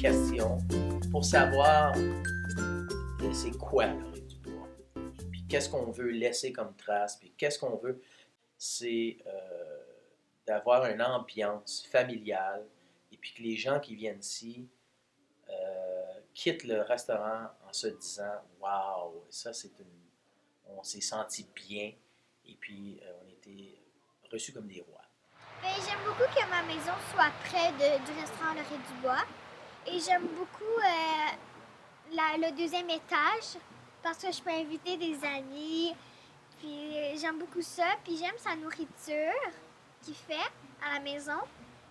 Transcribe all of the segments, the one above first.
questions pour savoir c'est quoi l'orée du bois, puis qu'est-ce qu'on veut laisser comme trace, puis qu'est-ce qu'on veut, c'est d'avoir une ambiance familiale et puis que les gens qui viennent ici quittent le restaurant en se disant waouh, ça c'est une. On s'est senti bien et puis on était reçus comme des rois. Ben, j'aime beaucoup que ma maison soit près du restaurant L'Orée du Bois. Et j'aime beaucoup le deuxième étage parce que je peux inviter des amis. Puis j'aime beaucoup ça. Puis j'aime sa nourriture qu'il fait à la maison.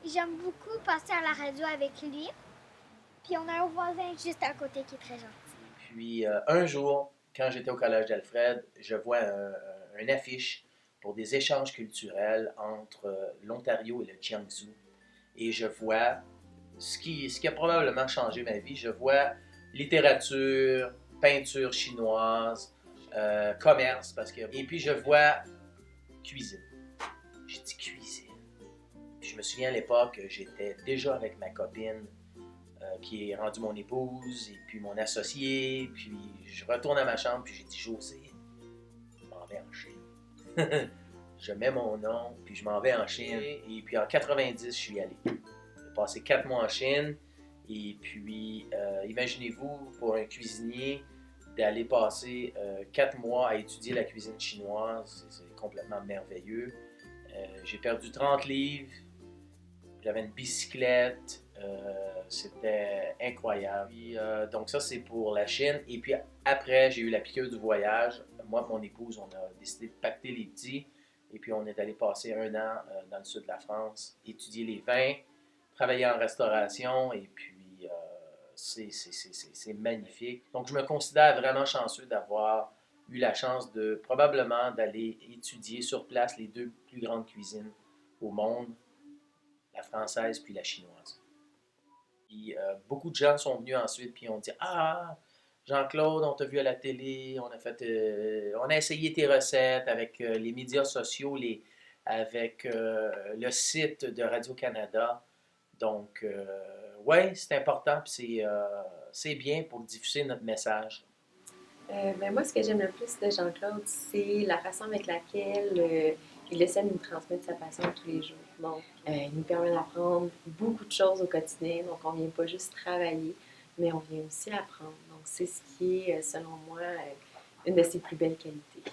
Et j'aime beaucoup passer à la radio avec lui. Puis on a un voisin juste à côté qui est très gentil. Puis un jour, quand j'étais au collège d'Alfred, je vois une affiche pour des échanges culturels entre l'Ontario et le Jiangsu. Et je vois ce qui a probablement changé ma vie. Je vois littérature, peinture chinoise, commerce, et puis je vois cuisine. J'ai dit cuisine. Puis je me souviens à l'époque, j'étais déjà avec ma copine qui est rendue mon épouse, et puis mon associé, puis je retourne à ma chambre, puis j'ai dit José, je m'en vais en Chine. Je mets mon nom, puis je m'en vais en Chine, et puis en 90, je suis allé. J'ai passé 4 mois en Chine, et puis imaginez-vous, pour un cuisinier, d'aller passer 4 mois à étudier la cuisine chinoise, c'est complètement merveilleux. J'ai perdu 30 livres, j'avais une bicyclette, c'était incroyable. Puis, donc ça, c'est pour la Chine. Et puis après, j'ai eu la piqûre du voyage. Moi et mon épouse, on a décidé de pacter les petits. Et puis on est allé passer un an dans le sud de la France, étudier les vins, travailler en restauration. Et puis c'est magnifique. Donc je me considère vraiment chanceux d'avoir eu la chance de probablement d'aller étudier sur place les deux plus grandes cuisines au monde, la française puis la chinoise. Puis, beaucoup de gens sont venus ensuite puis ont dit ah, Jean-Claude, on t'a vu à la télé, on a essayé tes recettes avec les médias sociaux, avec le site de Radio-Canada. Donc, ouais, c'est important puis c'est bien pour diffuser notre message. Ben moi, ce que j'aime le plus de Jean-Claude, c'est la façon avec laquelle il essaie de nous transmettre sa passion tous les jours. Donc, il nous permet d'apprendre beaucoup de choses au quotidien. Donc, on ne vient pas juste travailler, mais on vient aussi apprendre. Donc, c'est ce qui est, selon moi, une de ses plus belles qualités.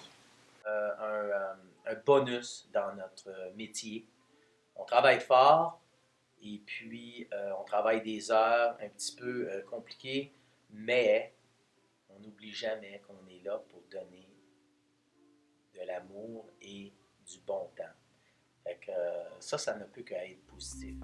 Un bonus dans notre métier. On travaille fort et puis on travaille des heures un petit peu compliquées, mais on n'oublie jamais qu'on est là pour donner de l'amour et du bon temps. Fait que, ça ne peut qu'être positif.